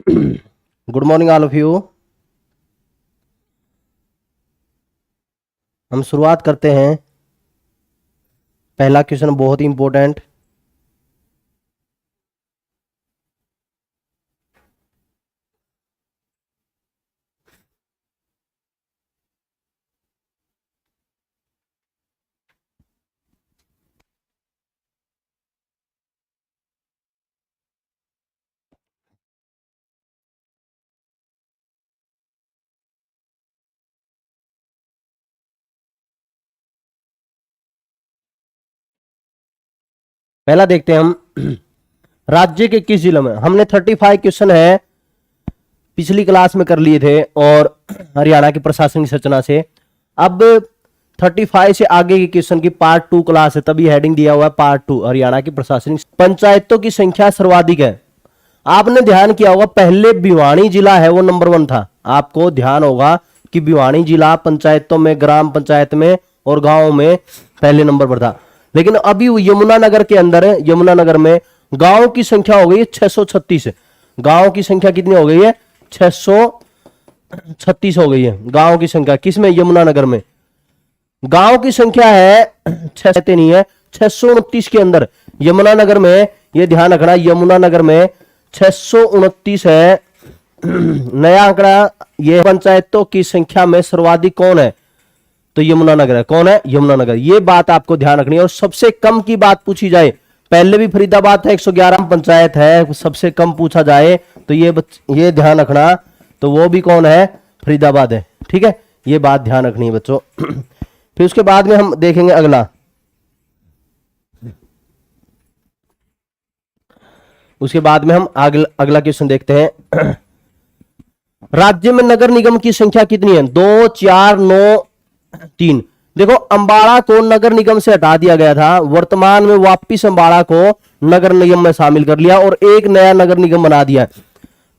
Good morning all of you. हम शुरुआत करते हैं। पहला क्वेश्चन बहुत ही इंपॉर्टेंट। पहला देखते हैं हम। राज्य के किस जिले में, हमने 35 क्वेश्चन है पिछली क्लास में कर लिए थे और हरियाणा की प्रशासनिक संरचना से। अब 35 से आगे के क्वेश्चन की पार्ट 2 क्लास है, तभी हेडिंग दिया हुआ है पार्ट 2 हरियाणा की प्रशासनिक। पंचायतों की संख्या सर्वाधिक है। आपने ध्यान किया होगा पहले भिवानी जिला है वो नंबर 1 था। आपको ध्यान होगा कि भिवानी जिला पंचायतों में, ग्राम पंचायत में और गांव में पहले नंबर पर था। लेकिन अभी यमुनानगर के अंदर, यमुनानगर में गांव की संख्या हो गई है 636। गांव की संख्या कितनी हो गई है? 636 हो गई है गांव की संख्या। किसमें? यमुनानगर में। गांव की संख्या है 6 नहीं है 629 के अंदर यमुनानगर में। यह ध्यान रखना, यमुनानगर में 629 है नया आंकड़ा। यह पंचायतों की संख्या में सर्वाधिक कौन है? तो यमुनानगर है। कौन है? यमुनानगर। ये बात आपको ध्यान रखनी है। और सबसे कम की बात पूछी जाए, पहले भी फरीदाबाद था 111 पंचायत है, सबसे कम पूछा जाए तो ये ध्यान रखना, तो वो भी कौन है? फरीदाबाद है। ठीक है, ये बात ध्यान रखनी है बच्चों। फिर उसके बाद में हम देखेंगे अगला। उसके बाद में हम अगला क्वेश्चन देखते हैं। राज्य में नगर निगम की संख्या कितनी है? 2, 4, 9, 3। देखो, अंबाला को नगर निगम से हटा दिया गया था, वर्तमान में वापिस अंबाला को नगर निगम में शामिल कर लिया और एक नया नगर निगम बना दिया।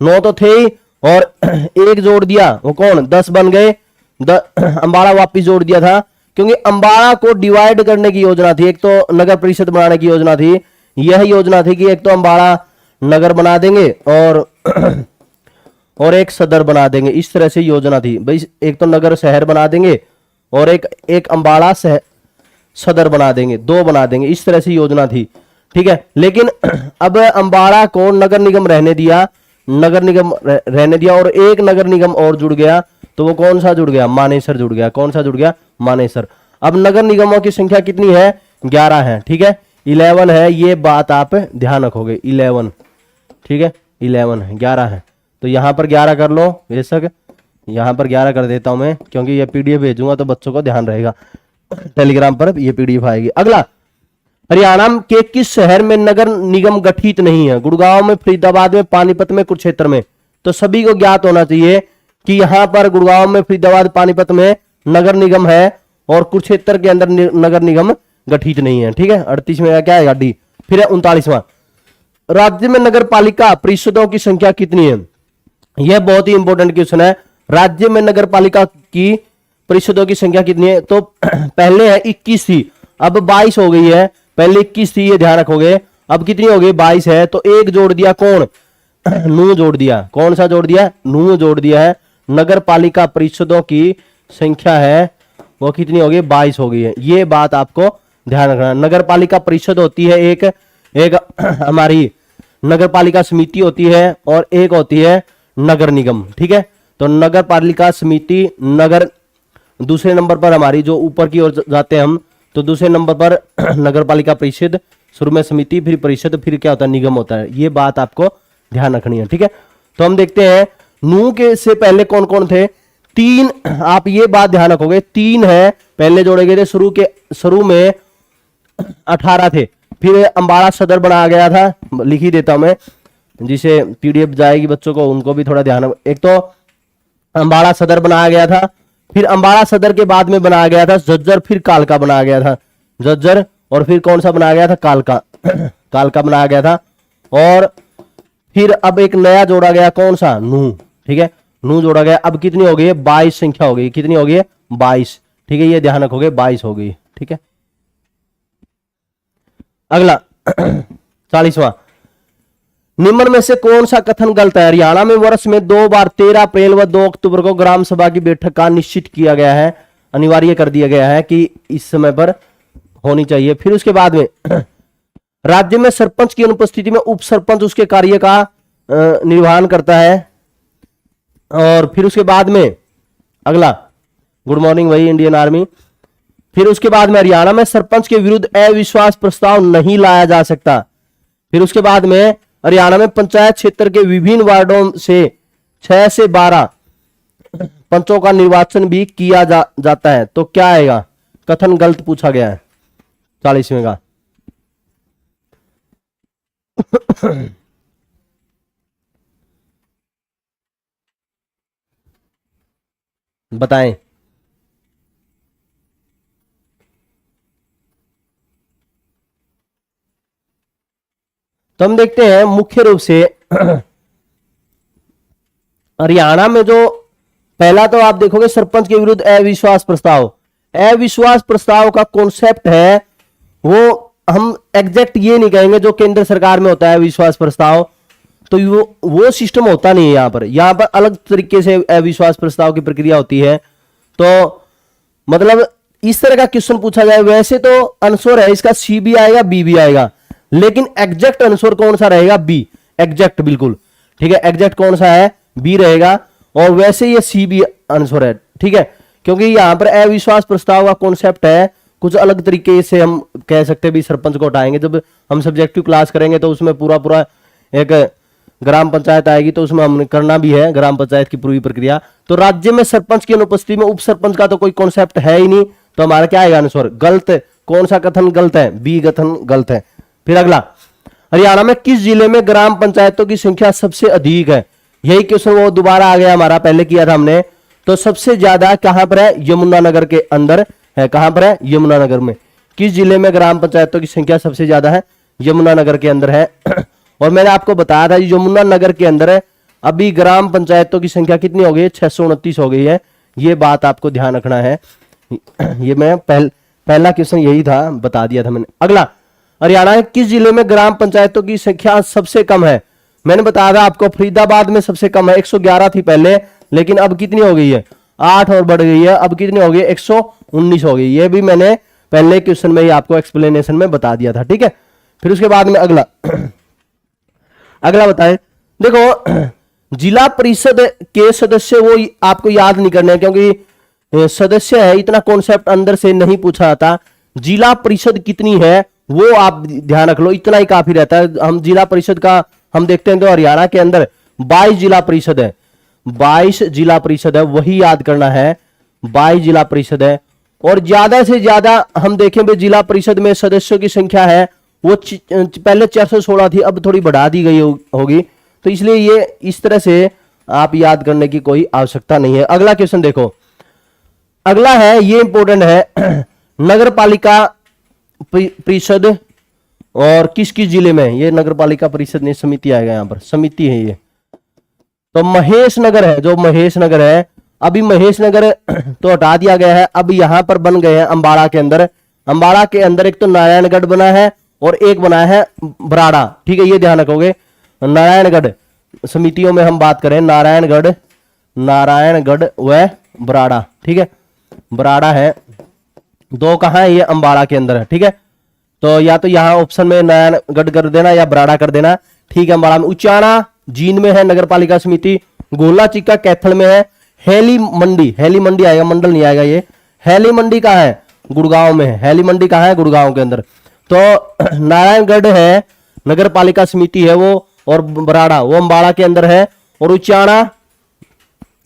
9 तो थे ही और एक जोड़ दिया, वो कौन? 10 बन गए। अंबाला वापिस जोड़ दिया था क्योंकि अंबाला को डिवाइड करने की योजना थी। एक तो नगर परिषद बनाने की योजना थी। यह योजना थी कि एक तो अंबाला नगर बना देंगे और एक सदर बना देंगे। इस तरह से योजना थी भाई। एक तो नगर शहर बना देंगे और एक अंबाला सदर बना देंगे, 2 बना देंगे। इस तरह से योजना थी। ठीक है, लेकिन अब अंबाला को नगर निगम रहने दिया, और एक नगर निगम और जुड़ गया। तो वो कौन सा जुड़ गया? मानेसर जुड़ गया। कौन सा जुड़ गया? मानेसर। अब नगर निगमों की संख्या कितनी है? 11 है। ठीक है, 11 है। ये बात आप ध्यान रखोगे, 11। ठीक है, 11 है, 11 है। तो यहां पर 11 कर लो बेशक। यहां पर 11 कर देता हूं मैं, क्योंकि ये पीडीएफ भेजूंगा तो बच्चों को ध्यान रहेगा, टेलीग्राम पर ये पीडीएफ आएगी। अगला, हरियाणा के किस शहर में नगर निगम गठित नहीं है? गुड़गांव में, फरीदाबाद में, पानीपत में, कुरुक्षेत्र में। तो सभी को ज्ञात होना चाहिए कि यहां पर गुड़गांव में, फरीदाबाद, पानीपत में नगर निगम है और कुरुक्षेत्र के अंदर नगर निगम गठित नहीं है। ठीक है, 38 में क्या है? डी। फिर है 39वां, राज्य में नगर पालिका परिषदों की संख्या कितनी है? यह बहुत ही इंपॉर्टेंट क्वेश्चन है। राज्य में नगर पालिका की परिषदों की संख्या कितनी है? तो पहले है 21 थी, अब 22 हो गई है। पहले 21 थी, ये ध्यान रखोगे। अब कितनी हो गई? 22 है। तो एक जोड़ दिया, कौन? नू जोड़ दिया। कौन सा जोड़ दिया? नू जोड़ दिया है। नगर पालिका परिषदों की संख्या है वो कितनी हो गई? 22 हो गई है। ये बात आपको ध्यान रखना। नगर पालिका परिषद होती है एक हमारी नगर पालिका समिति होती है और एक होती है नगर निगम। ठीक है, तो नगर पालिका समिति, नगर दूसरे नंबर पर हमारी, जो ऊपर की ओर जाते हैं हम, तो दूसरे नंबर पर नगर पालिका परिषद, शुरू में समिति, फिर परिषद, फिर क्या होता है? निगम होता है। ये बात आपको ध्यान रखनी है। ठीक है, तो हम देखते हैं नू के से पहले कौन कौन थे? 3। आप ये बात ध्यान रखोगे, 3 है पहले जोड़े गए थे। शुरू में 18 थे। फिर अंबाला सदर बनाया गया था, लिख ही देता हूं मैं, जिसे पीडीएफ जाएगी बच्चों को उनको भी थोड़ा ध्यान। एक तो अंबाला सदर बनाया गया था, फिर अंबाला सदर के बाद में बनाया गया था झज्जर, फिर कालका बनाया गया था। झज्जर, और फिर कौन सा बनाया गया था? कालका। कालका बनाया गया था। और फिर अब एक नया जोड़ा गया, कौन सा? नू। ठीक है, नू जोड़ा गया। अब कितनी हो गई है? 22 संख्या हो गई। कितनी हो गई है? 22। ठीक है, ये ध्यान रखोगे, 22 हो गई। ठीक है, अगला 40वां, निम्न में से कौन सा कथन गलत है? हरियाणा में वर्ष में 2 बार 13 अप्रैल व 2 अक्टूबर को ग्राम सभा की बैठक का निश्चित किया गया है, अनिवार्य कर दिया गया है कि इस समय पर होनी चाहिए। फिर उसके बाद में राज्य में सरपंच की अनुपस्थिति में उप सरपंच उसके कार्य का निर्वहन करता है। और फिर उसके बाद में अगला, गुड मॉर्निंग वही इंडियन आर्मी। फिर उसके बाद में हरियाणा में सरपंच के विरुद्ध अविश्वास प्रस्ताव नहीं लाया जा सकता। फिर उसके बाद में हरियाणा में पंचायत क्षेत्र के विभिन्न वार्डों से 6 से 12 पंचों का निर्वाचन भी किया जाता है। तो क्या आएगा? कथन गलत पूछा गया है 40वें का। बताएं। तो हम देखते हैं मुख्य रूप से हरियाणा में जो पहला, तो आप देखोगे सरपंच के विरुद्ध अविश्वास प्रस्ताव। अविश्वास प्रस्ताव का कॉन्सेप्ट है वो, हम एग्जैक्ट ये नहीं कहेंगे जो केंद्र सरकार में होता है अविश्वास प्रस्ताव, तो वो सिस्टम होता नहीं है यहां पर अलग तरीके से अविश्वास प्रस्ताव की प्रक्रिया होती है। तो मतलब इस तरह का क्वेश्चन पूछा जाए, वैसे तो आंसर है इसका सी भी आएगा, बी भी आएगा, लेकिन एग्जैक्ट आंसर कौन सा रहेगा? बी, एग्जैक्ट, बिल्कुल ठीक है। एग्जैक्ट कौन सा है? बी रहेगा। और वैसे ये सी भी आंसर है, ठीक है, क्योंकि यहां पर अविश्वास प्रस्ताव का कॉन्सेप्ट है कुछ अलग तरीके से। हम कह सकते हैं भी सरपंच को हटाएंगे, जब हम सब्जेक्टिव क्लास करेंगे तो उसमें पूरा पूरा एक ग्राम पंचायत आएगी, तो उसमें हमने करना भी है ग्राम पंचायत की पूरी प्रक्रिया। तो राज्य में सरपंच की अनुपस्थिति में उप सरपंच का तो कोई कॉन्सेप्ट है ही नहीं, तो हमारा क्या आएगा आंसर? गलत। कौन सा कथन गलत है? बी कथन गलत है। फिर अगला, हरियाणा में किस जिले में ग्राम पंचायतों की संख्या सबसे अधिक है? यही क्वेश्चन वो दोबारा आ गया हमारा, पहले किया था हमने। तो सबसे ज्यादा कहां पर है? यमुनानगर के अंदर है। कहां पर है? यमुनानगर में। किस जिले में ग्राम पंचायतों की संख्या सबसे ज्यादा है? यमुनानगर के अंदर है। और मैंने आपको बताया था यमुनानगर के अंदर है अभी ग्राम पंचायतों की संख्या कितनी हो गई है? 629 हो गई है। ये बात आपको ध्यान रखना है। ये मैं पहला क्वेश्चन यही था, बता दिया था मैंने। अगला, हरियाणा के किस जिले में ग्राम पंचायतों की संख्या सबसे कम है? मैंने बताया था आपको फरीदाबाद में सबसे कम है, 111 थी पहले, लेकिन अब कितनी हो गई है? 8 और बढ़ गई है, अब कितनी हो गई? 119 हो गई। ये भी मैंने पहले क्वेश्चन में ही आपको एक्सप्लेनेशन में बता दिया था, ठीक है। फिर उसके बाद में अगला अगला बताएं। देखो, जिला परिषद के सदस्य वो आपको याद नहीं करने, क्योंकि सदस्य है, इतना कॉन्सेप्ट अंदर से नहीं पूछा जाता। जिला परिषद कितनी है वो आप ध्यान रख लो, इतना ही काफी रहता है। हम जिला परिषद का हम देखते हैं तो हरियाणा के अंदर 22 जिला परिषद है, 22 जिला परिषद है, वही याद करना है, 22 जिला परिषद है। और ज्यादा से ज्यादा हम देखें भी जिला परिषद में सदस्यों की संख्या है वो पहले 416 थी, अब थोड़ी बढ़ा दी गई होगी, तो इसलिए ये इस तरह से आप याद करने की कोई आवश्यकता नहीं है। अगला क्वेश्चन देखो, अगला है, ये इंपॉर्टेंट है, नगर पालिका परिषद और किस किस जिले में? ये नगर पालिका परिषद नहीं, समिति आएगा, यहां पर समिति है ये। तो महेश नगर है, जो महेश नगर है, अभी महेश नगर तो हटा दिया गया है, अब यहां पर बन गए हैं अंबाड़ा के अंदर। अंबाड़ा के अंदर एक तो नारायणगढ़ बना है और एक बनाया है बराड़ा, ठीक है, ये ध्यान रखोगे। नारायणगढ़ समितियों में हम बात करें, नारायणगढ़ व बराड़ा, ठीक है, बराड़ा है, दो कहां है? ये अंबाड़ा के अंदर है, ठीक है। तो या तो यहां ऑप्शन में नारायणगढ़ कर देना या बराड़ा कर देना, ठीक है। अंबाड़ा में, उचाना जींद में है नगर पालिका समिति, गोला चिक्का कैथल में है, हेली मंडी आएगा, मंडल नहीं आएगा ये। हेली मंडी कहां है? गुड़गांव में है। हेली मंडी कहां है? गुड़गांव के अंदर। तो नारायणगढ़ है नगर पालिका समिति है वो, और बराड़ा वो अंबाड़ा के अंदर है। और उचाना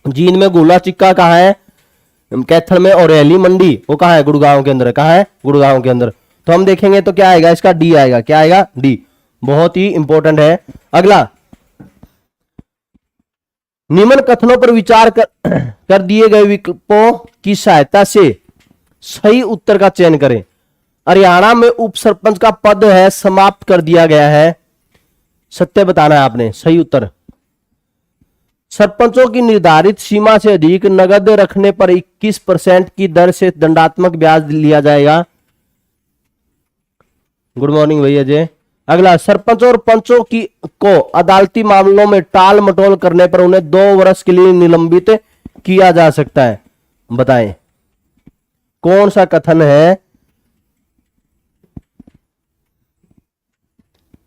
जींद में, गोला चिक्का कहां है? कैथल में। और हेली मंडी वो कहां है? गुड़गांव के अंदर। कहां है? गुड़गांव के अंदर। तो हम देखेंगे तो क्या आएगा इसका? डी आएगा। क्या आएगा? डी, बहुत ही इंपॉर्टेंट है। अगला, निम्न कथनों पर विचार कर दिए गए विकल्पों की सहायता से सही उत्तर का चयन करें। हरियाणा में उप सरपंच का पद है समाप्त कर दिया गया है, सत्य बताना है आपने। सही उत्तर, सरपंचों की निर्धारित सीमा से अधिक नगद रखने पर 21% की दर से दंडात्मक ब्याज लिया जाएगा। गुड मॉर्निंग भैया जय। अगला, सरपंच और पंचों की को अदालती मामलों में टाल मटोल करने पर उन्हें 2 वर्ष के लिए निलंबित किया जा सकता है। बताएं कौन सा कथन है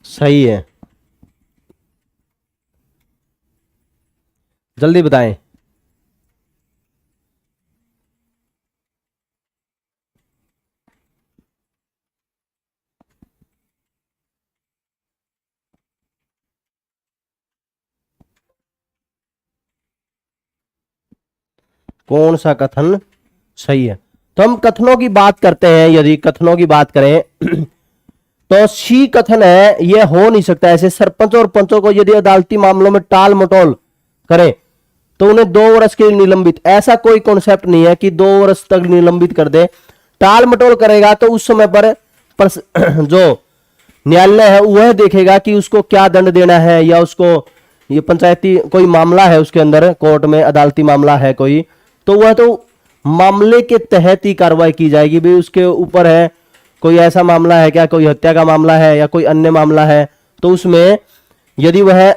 सही है, जल्दी बताएं। कौन सा कथन सही है? तो हम कथनों की बात करते हैं, यदि कथनों की बात करें तो सी कथन है, यह हो नहीं सकता। ऐसे सरपंच और पंचों को यदि अदालती मामलों में टाल मटोल करें तो उन्हें 2 वर्ष के लिए निलंबित, ऐसा कोई कॉन्सेप्ट नहीं है कि 2 वर्ष तक निलंबित कर दे। टाल मटोल करेगा तो उस समय पर जो न्यायालय है वह देखेगा कि उसको क्या दंड देना है, या उसको ये पंचायती कोई मामला है उसके अंदर, कोर्ट में अदालती मामला है कोई, तो वह तो मामले के तहत ही कार्रवाई की जाएगी। भाई उसके ऊपर है कोई ऐसा मामला है क्या, कोई हत्या का मामला है या कोई अन्य मामला है, तो उसमें यदि वह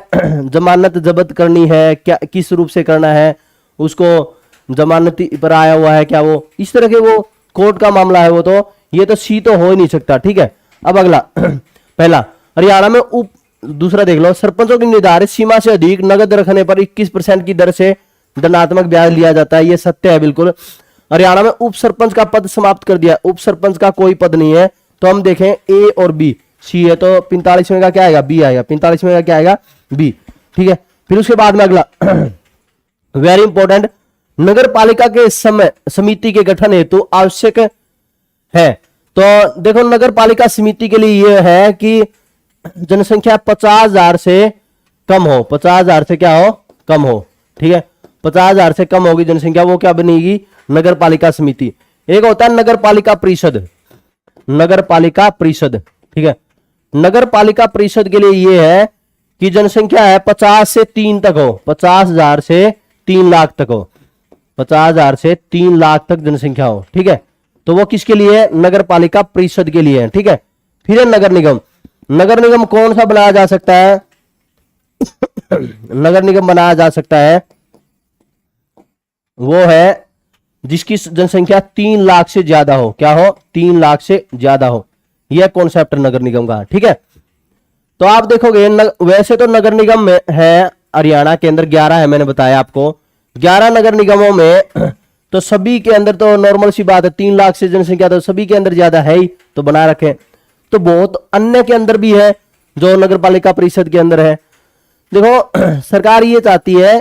जमानत जब्त करनी है, क्या किस रूप से करना है, उसको जमानती पर आया हुआ है क्या, वो इस तरह के वो कोर्ट का मामला है, वो तो ये तो सी तो हो ही नहीं सकता। ठीक है, अब अगला पहला, हरियाणा में उप, दूसरा देख लो, सरपंचों की निर्धारित सीमा से अधिक नगद रखने पर 21% की दर से दंडात्मक ब्याज लिया जाता है। ये सत्य है बिल्कुल। हरियाणा में उप सरपंच का पद समाप्त कर दिया, उप सरपंच का कोई पद नहीं है। तो हम देखें ए और बी, सी है तो 45वें का क्या आएगा, बी आएगा। 45वें का क्या आएगा, बी। ठीक है, फिर उसके बाद में अगला वेरी इंपॉर्टेंट, नगर पालिका के समय समिति के गठन हेतु आवश्यक है। तो देखो नगर पालिका समिति के लिए यह है कि जनसंख्या 50,000 से कम हो, 50,000 से क्या हो, कम हो। ठीक है, 50,000 से कम होगी जनसंख्या, वो क्या बनेगी, नगर पालिका समिति। एक होता है नगर पालिका परिषद, नगर पालिका परिषद। ठीक है, नगर पालिका परिषद के लिए यह है कि जनसंख्या है 50 से 3 तक हो, 50,000 से 3 लाख तक हो, 50,000 से 3 लाख तक जनसंख्या हो। ठीक है, तो वो किसके लिए है, नगर पालिका परिषद के लिए है। ठीक है, फिर है नगर निगम। नगर निगम कौन सा बनाया जा सकता है नगर निगम बनाया जा सकता है वो है जिसकी जनसंख्या 3 लाख से ज्यादा हो, क्या हो, 3 लाख से ज्यादा हो। यह कॉन्सेप्ट नगर निगम का। ठीक है, तो आप देखोगे वैसे तो नगर निगम में है हरियाणा के अंदर 11 है, मैंने बताया आपको 11 नगर निगमों में तो सभी के अंदर तो नॉर्मल सी बात है, 3 लाख से जनसंख्या तो सभी के अंदर ज्यादा है ही, तो बना रखे। तो बहुत अन्य के अंदर भी है जो नगर पालिका परिषद के अंदर है। देखो सरकार ये चाहती है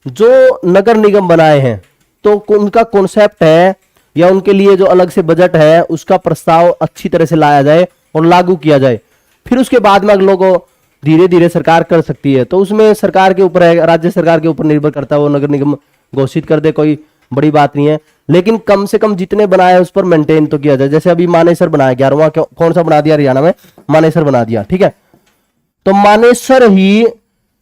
जो नगर निगम बनाए हैं तो उनका कॉन्सेप्ट है या उनके लिए जो अलग से बजट है उसका प्रस्ताव अच्छी तरह से लाया जाए और लागू किया जाए, फिर उसके बाद में अगलों को धीरे धीरे सरकार कर सकती है। तो उसमें सरकार के ऊपर है, राज्य सरकार के ऊपर निर्भर करता है, वो नगर निगम घोषित कर दे, कोई बड़ी बात नहीं है। लेकिन कम से कम जितने बनाए उस पर मेंटेन तो किया जाए। जैसे अभी मानेसर बनाया 11वां, कौन सा बना दिया हरियाणा में, मानेसर बना दिया। ठीक है, तो मानेसर ही,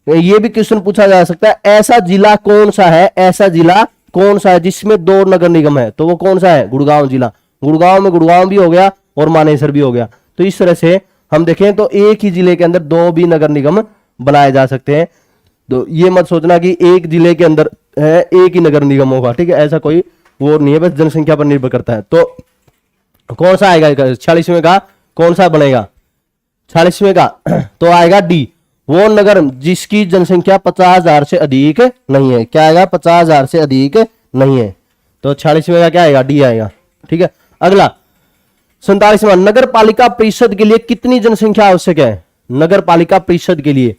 ये भी क्वेश्चन पूछा जा सकता है ऐसा जिला कौन सा है, ऐसा जिला कौन सा है जिसमें 2 नगर निगम है, तो वो कौन सा है, गुड़गांव जिला। गुड़गांव में गुड़गांव भी हो गया और मानेसर भी हो गया। तो इस तरह से हम देखें तो एक ही जिले के अंदर 2 भी नगर निगम बनाए जा सकते हैं। तो ये मत सोचना कि एक जिले के अंदर है एक ही नगर निगम होगा। ठीक है, ऐसा कोई वो नहीं है, बस जनसंख्या पर निर्भर करता है। तो कौन सा आएगा 46वें का, कौन सा बनेगा 46वें का तो आएगा डी, वो नगर जिसकी जनसंख्या 50,000 से अधिक नहीं है। क्या आएगा, 50,000 से अधिक नहीं है। तो 46वें का क्या आएगा, डी आएगा। ठीक है, अगला 47वां, नगर पालिका परिषद के लिए कितनी जनसंख्या आवश्यक है। नगर पालिका परिषद के लिए,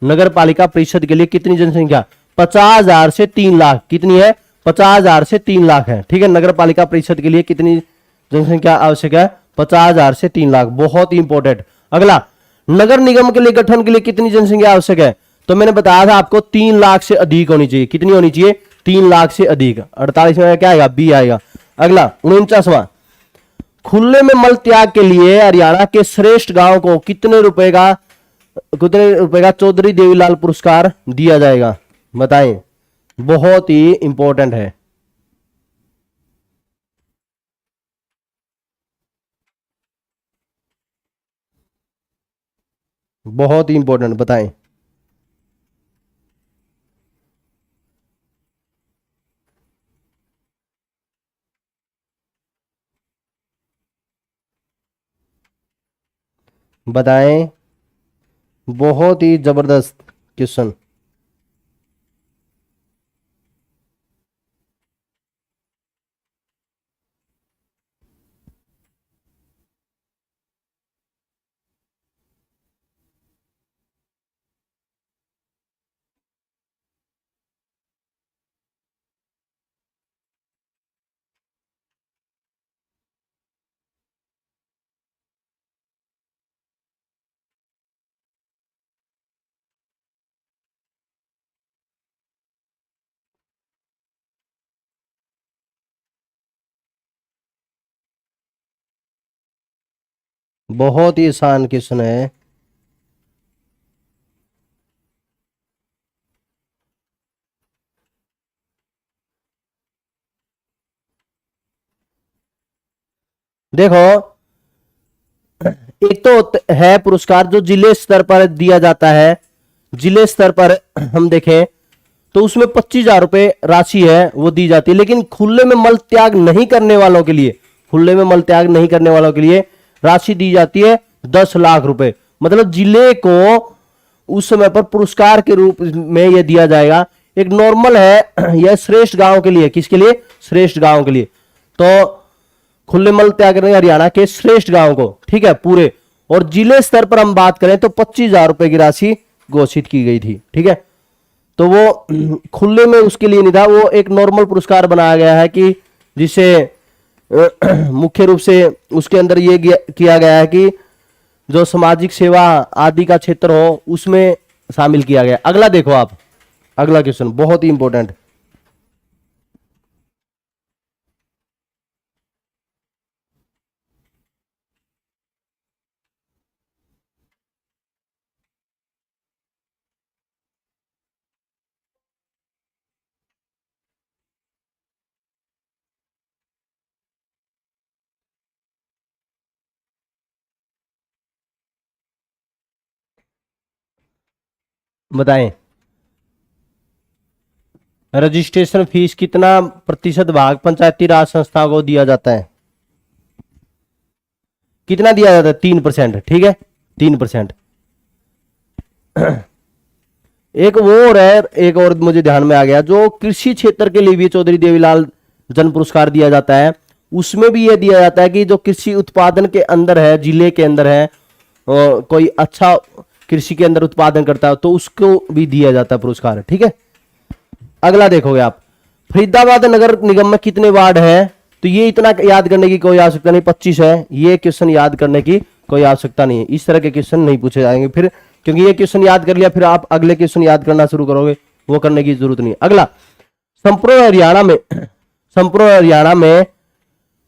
नगर पालिका परिषद के लिए कितनी जनसंख्या, 50,000 से 3 लाख। कितनी है, 50,000 से 3 लाख है। ठीक है, नगर पालिका परिषद के लिए कितनी जनसंख्या आवश्यक है, 50,000 से 3 लाख। बहुत ही इंपॉर्टेंट। अगला, नगर निगम के लिए गठन के लिए कितनी जनसंख्या आवश्यक है, तो मैंने बताया था आपको 3 लाख से अधिक होनी चाहिए। कितनी होनी चाहिए, 3 लाख से अधिक। 48वें क्या आएगा, बी आएगा। अगला 49वां, खुले में मल त्याग के लिए हरियाणा के श्रेष्ठ गांव को कितने रुपए का चौधरी देवीलाल पुरस्कार दिया जाएगा, बताएं। बहुत ही इंपॉर्टेंट है। बहुत ही इंपॉर्टेंट, बताएं। बताएं, बहुत ही जबरदस्त क्वेश्चन। बहुत ही आसान क्वेश्चन है। देखो, एक तो है पुरस्कार जो जिले स्तर पर दिया जाता है। जिले स्तर पर हम देखें तो उसमें 25,000 रुपए राशि है वो दी जाती है। लेकिन खुले में मल त्याग नहीं करने वालों के लिए, खुले में मल त्याग नहीं करने वालों के लिए राशि दी जाती है 10 लाख रुपए। मतलब जिले को उस समय पर पुरस्कार के रूप में यह दिया जाएगा। एक नॉर्मल है यह श्रेष्ठ गांव के लिए। किसके लिए? श्रेष्ठ गांव के लिए। तो खुले मल त्याग करने हरियाणा के श्रेष्ठ गांव को, ठीक है, पूरे। और जिले स्तर पर हम बात करें तो 25,000 रुपए की राशि घोषित की गई थी, ठीक है। तो वो खुले में उसके लिए नहीं था, वो एक नॉर्मल पुरस्कार बनाया गया है कि जिसे मुख्य रूप से उसके अंदर ये किया गया है कि जो सामाजिक सेवा आदि का क्षेत्र हो उसमें शामिल किया गया। अगला देखो आप, अगला क्वेश्चन बहुत ही इंपॉर्टेंट। बताएं, रजिस्ट्रेशन फीस कितना प्रतिशत भाग पंचायती राज संस्था को दिया जाता है? कितना दिया जाता है? 3%, ठीक है, 3%। एक वो और है, एक और मुझे ध्यान में आ गया, जो कृषि क्षेत्र के लिए भी चौधरी देवीलाल जन पुरस्कार दिया जाता है। उसमें भी यह दिया जाता है कि जो कृषि उत्पादन के अंदर है, जिले के अंदर है, कोई अच्छा कृषि के अंदर उत्पादन करता है तो उसको भी दिया जाता है पुरस्कार, ठीक है। अगला देखोगे आप, फरीदाबाद नगर निगम में कितने वार्ड है? तो ये इतना याद करने की कोई आवश्यकता नहीं, 25 है। ये क्वेश्चन याद करने की कोई आवश्यकता नहीं है, इस तरह के क्वेश्चन नहीं पूछे जाएंगे फिर, क्योंकि ये क्वेश्चन याद कर लिया फिर आप अगले क्वेश्चन याद करना शुरू करोगे, वो करने की जरूरत नहीं। अगला, संपूर्ण हरियाणा में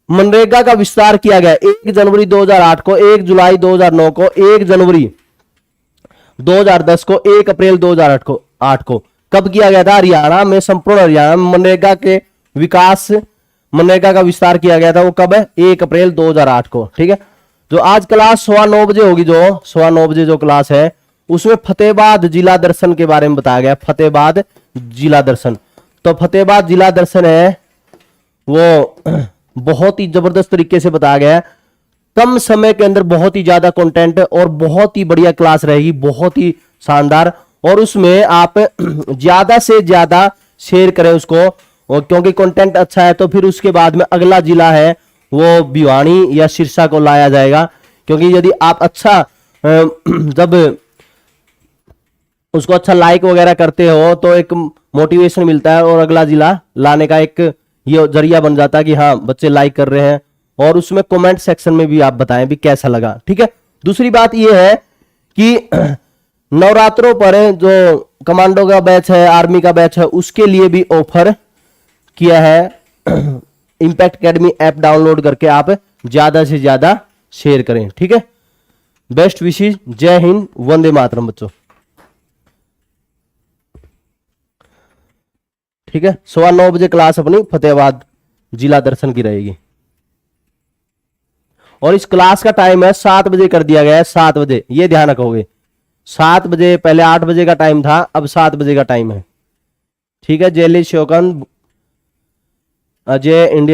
मनरेगा का विस्तार किया गया 1 जनवरी 2008 को, 1 जुलाई 2009 को, 1 जनवरी 2010 को, 1 अप्रैल 2008 को। कब किया गया था? हरियाणा में, संपूर्ण हरियाणा में मनरेगा के विकास, मनरेगा का विस्तार किया गया था। वो कब है? 1 अप्रैल 2008 को, ठीक है। जो आज क्लास 9:15 होगी, जो 9:15 जो क्लास है उसमें फतेहाबाद जिला दर्शन के बारे में बताया गया। फतेहाबाद जिला दर्शन, तो फतेहाबाद जिला दर्शन है वो बहुत ही जबरदस्त तरीके से बताया गया है। कम समय के अंदर बहुत ही ज्यादा कंटेंट और बहुत ही बढ़िया क्लास रहेगी, बहुत ही शानदार। और उसमें आप ज्यादा से ज्यादा शेयर करें उसको, और क्योंकि कंटेंट अच्छा है तो फिर उसके बाद में अगला जिला है वो भिवानी या सिरसा को लाया जाएगा। क्योंकि यदि आप अच्छा जब उसको अच्छा लाइक वगैरह करते हो तो एक मोटिवेशन मिलता है और अगला जिला लाने का एक ये जरिया बन जाता है कि हाँ बच्चे लाइक कर रहे हैं। और उसमें कमेंट सेक्शन में भी आप बताएं भी कैसा लगा, ठीक है। दूसरी बात ये है कि नवरात्रों पर जो कमांडो का बैच है, आर्मी का बैच है, उसके लिए भी ऑफर किया है। इंपैक्ट एकेडमी ऐप डाउनलोड करके आप ज्यादा से ज्यादा शेयर करें, ठीक है। बेस्ट विशेष, जय हिंद, वंदे मातरम बच्चों, ठीक है। 9:15 क्लास अपनी फतेहाबाद जिला दर्शन की रहेगी। और इस क्लास का टाइम है 7 बजे कर दिया गया है, 7 बजे, ये ध्यान रखोगे। 7 बजे, पहले 8 बजे का टाइम था, अब 7 बजे का टाइम है। ठीक है, जेली श्योकन अजय इंडियन